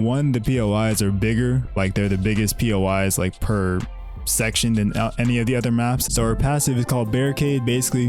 One, the POIs are bigger, like they're the biggest POIs like per section than any of the other maps. So her passive is called barricade. Basically,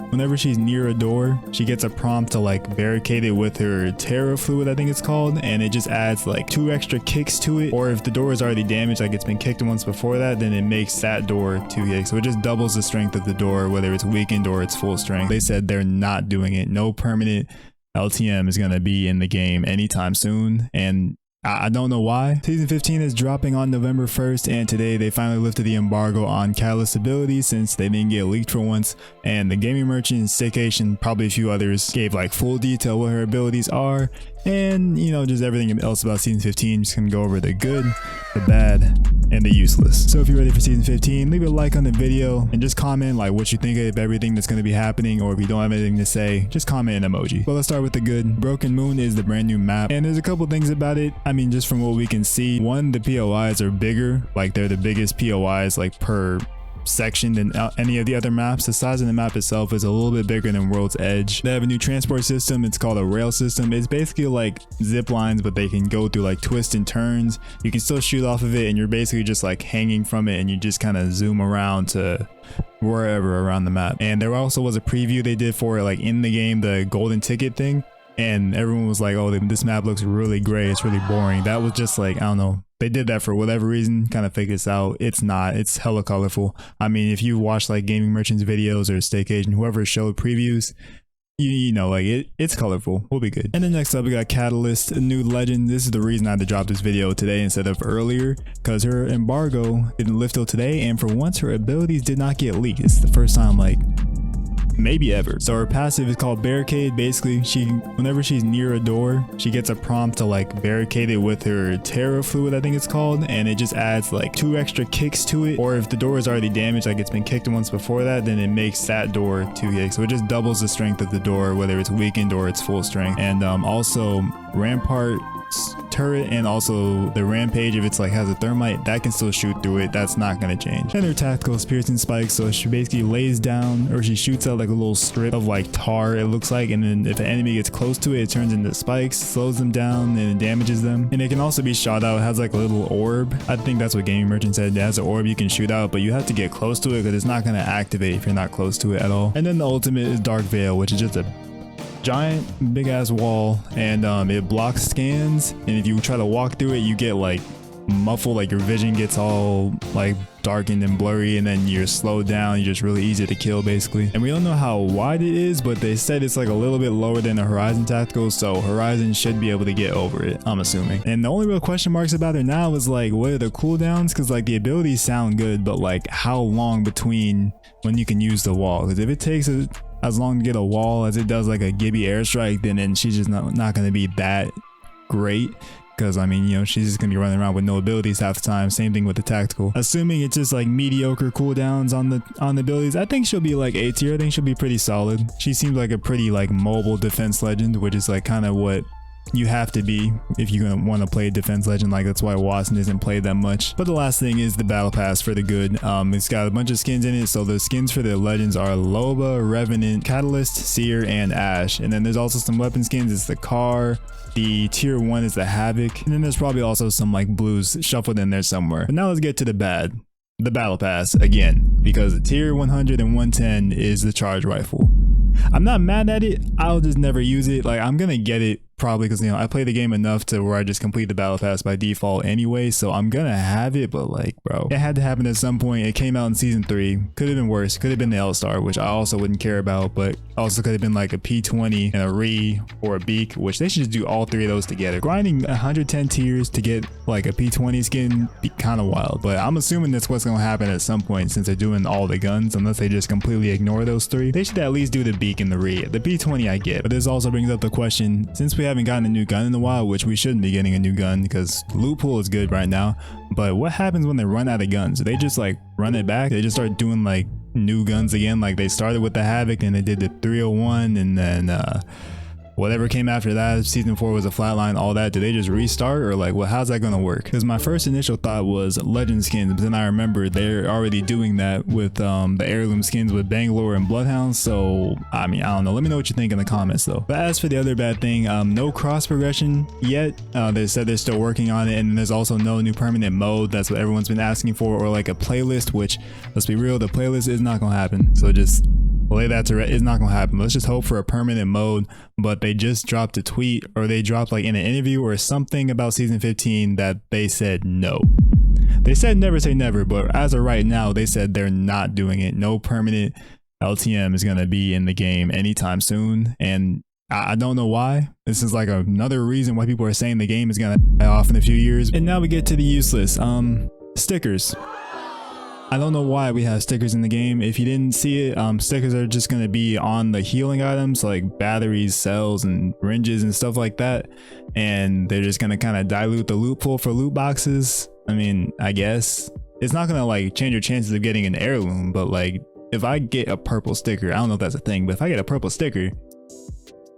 whenever she's near a door, she gets a prompt to like barricade it with her terra fluid, I think it's called, and it just adds like 2 extra kicks to it. Or if the door is already damaged, like it's been kicked once before that, then it makes that door 2 kicks. So it just doubles the strength of the door, whether it's weakened or it's full strength. They said they're not doing it. No permanent LTM is going to be in the game anytime soon, and I don't know why. Season 15 is dropping on November 1st, and today they finally lifted the embargo on Catalyst abilities since they didn't get leaked for once, and the gaming merchant, Staycation, probably a few others gave like full detail what her abilities are, and you know, just everything else about season 15. Just gonna go over the good, the bad, and the useless. So if you're ready for season 15, leave a like on the video and just comment like what you think of everything that's going to be happening, or if you don't have anything to say, just comment an emoji. But let's start with the good. Broken Moon is the brand new map, and there's a couple things about it. I mean, just from what we can see, one, the POIs are bigger, like they're the biggest POIs like per section than any of the other maps. The size of the map itself is a little bit bigger than World's Edge. They have a new transport system. It's called a rail system. It's basically like zip lines, but they can go through like twists and turns. You can still shoot off of it, and you're basically just like hanging from it, and you just kind of zoom around to wherever around the map. And there also was a preview they did for it, like in the game, the golden ticket thing, and everyone was like, oh, this map looks really gray, it's really boring. That was just like, I don't know, they did that for whatever reason, kind of figure this out. It's not, it's hella colorful. I mean, if you watch like gaming merchants videos or Staycation, whoever showed previews, you know, like it's colorful. We'll be good. And then next up, we got Catalyst, a new legend. This is the reason I had to drop this video today instead of earlier, because her embargo didn't lift till today, and for once her abilities did not get leaked. It's the first time like maybe ever. So her passive is called barricade. Basically, whenever she's near a door, she gets a prompt to like barricade it with her terra fluid, I think it's called, and it just adds like 2 extra kicks to it. Or if the door is already damaged, like it's been kicked once before that, then it makes that door 2 kicks. So it just doubles the strength of the door, whether it's weakened or it's full strength. And also Rampart turret, and also the rampage, if it's like has a thermite, that can still shoot through it. That's not going to change. And her tactical is piercing spikes, so she basically lays down, or she shoots out like a little strip of like tar, it looks like, and then if an enemy gets close to it, it turns into spikes, slows them down, and it damages them. And it can also be shot out. It has like a little orb. I think that's what gaming merchant said. It has an orb you can shoot out, but you have to get close to it because it's not going to activate if you're not close to it at all. And then the ultimate is Dark Veil, which is just a giant big ass wall, and it blocks scans, and if you try to walk through it, you get like muffled, like your vision gets all like darkened and blurry, and then you're slowed down. You're just really easy to kill basically. And we don't know how wide it is, but they said it's like a little bit lower than the Horizon tactical, so Horizon should be able to get over it, I'm assuming. And the only real question marks about her now is like, what are the cooldowns? Because like the abilities sound good, but like how long between when you can use the wall? Because if it takes as long to get a wall as it does like a Gibby airstrike, then she's just not going to be that great. Because I mean, you know, she's just gonna be running around with no abilities half the time. Same thing with the tactical. Assuming it's just like mediocre cooldowns on the abilities, I think she'll be like A tier. I think she'll be pretty solid. She seems like a pretty like mobile defense legend, which is like kind of what you have to be if you're gonna want to play defense legend. Like that's why Watson isn't played that much. But the last thing is the battle pass for the good. It's got a bunch of skins in it. So the skins for the legends are Loba, Revenant, Catalyst, Seer, and Ash. And then there's also some weapon skins. It's the Car. The tier 1 is the Havoc, and then there's probably also some like blues shuffled in there somewhere. But now let's get to the bad. The battle pass again, because the tier 100 and 110 is the charge rifle. I'm not mad at it. I'll just never use it. Like I'm gonna get it probably because, you know, I play the game enough to where I just complete the battle pass by default anyway, so I'm gonna have it. But like, bro, it had to happen at some point. It came out in season 3. Could have been worse. Could have been the L-Star, which I also wouldn't care about, but also could have been like a P20 and a Re or a Beak, which they should just do all 3 of those together. Grinding 110 tiers to get like a P20 skin be kind of wild, but I'm assuming that's what's gonna happen at some point since they're doing all the guns. Unless they just completely ignore those 3, they should at least do the Beak and the Re. The P20 I get, but this also brings up the question, since we haven't gotten a new gun in a while, which we shouldn't be getting a new gun because loot pool is good right now, but what happens when they run out of guns? Do they just like run it back? They just start doing like new guns again? Like they started with the Havoc and they did the 301, and then whatever came after that, season 4 was a flatline, all that, do they just restart, or like, well, how's that gonna work? Because my first initial thought was legend skins, but then I remember they're already doing that with the heirloom skins with Bangalore and Bloodhound. So I mean, I don't know, let me know what you think in the comments though. But as for the other bad thing, no cross progression yet. They said they're still working on it, and there's also no new permanent mode. That's what everyone's been asking for, or like a playlist, which, let's be real, the playlist is not gonna happen. So just lay that to rest. It's not gonna happen. Let's just hope for a permanent mode. But they just dropped a tweet, or they dropped like in an interview or something about season 15 that they said no. They said never say never, but as of right now, they said they're not doing it. No permanent LTM is gonna be in the game anytime soon, and I don't know why. This is like another reason why people are saying the game is gonna die off in a few years. And now we get to the useless stickers. I don't know why we have stickers in the game. If you didn't see it, stickers are just going to be on the healing items like batteries, cells, and syringes and stuff like that. And they're just going to kind of dilute the loot pool for loot boxes. I mean, I guess it's not going to like change your chances of getting an heirloom, but like if I get a purple sticker, I don't know if that's a thing, but if I get a purple sticker,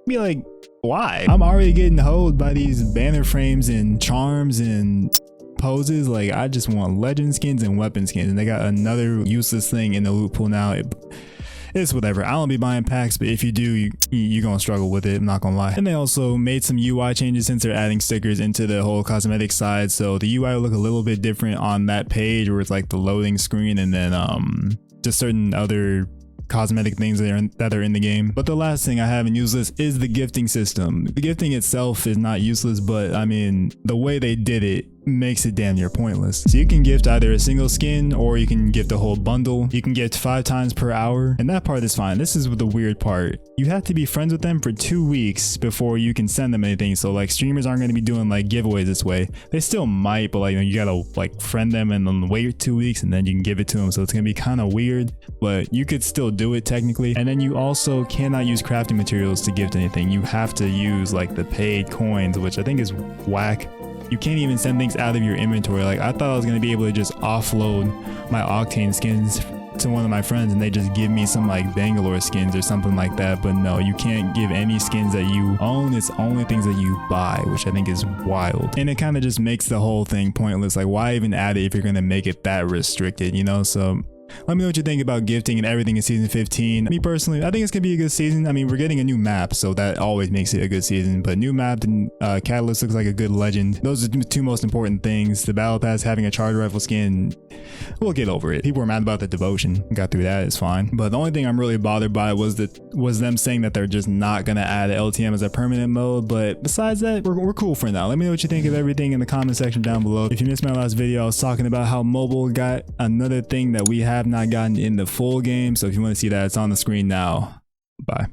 be like, why? I'm already getting hoed by these banner frames and charms and poses. Like, I just want legend skins and weapon skins, and they got another useless thing in the loot pool now. It's whatever. I don't be buying packs, but if you do, you're gonna struggle with it, I'm not gonna lie. And they also made some UI changes since they're adding stickers into the whole cosmetic side, so the UI will look a little bit different on that page where it's like the loading screen, and then just certain other cosmetic things that are in the game. But the last thing I have in useless is the gifting system. The gifting itself is not useless, but I mean, the way they did it makes it damn near pointless. So you can gift either a single skin, or you can gift a whole bundle. You can gift 5 times per hour, and that part is fine. This is the weird part. You have to be friends with them for 2 weeks before you can send them anything. So like, streamers aren't going to be doing like giveaways this way. They still might, but like, you gotta like friend them and then wait 2 weeks and then you can give it to them. So it's gonna be kind of weird, but you could still do it technically. And then you also cannot use crafting materials to gift anything. You have to use like the paid coins, which I think is whack. You can't even send things out of your inventory. Like, I thought I was going to be able to just offload my Octane skins to one of my friends and they just give me some like Bangalore skins or something like that. But no, you can't give any skins that you own. It's only things that you buy, which I think is wild. And it kind of just makes the whole thing pointless. Like, why even add it if you're going to make it that restricted, you know? So let me know what you think about gifting and everything in season 15. Me personally, I think it's gonna be a good season. I mean, we're getting a new map, so that always makes it a good season. But new map and Catalyst looks like a good legend. Those are the 2 most important things. The battle pass having a charge rifle skin, we'll get over it. People were mad about the devotion. Got through that, it's fine. But the only thing I'm really bothered by was them saying that they're just not gonna add LTM as a permanent mode. But besides that, we're cool for now. Let me know what you think of everything in the comment section down below. If you missed my last video, I was talking about how mobile got another thing that we have not gotten in the full game. So if you want to see that, it's on the screen now. Bye.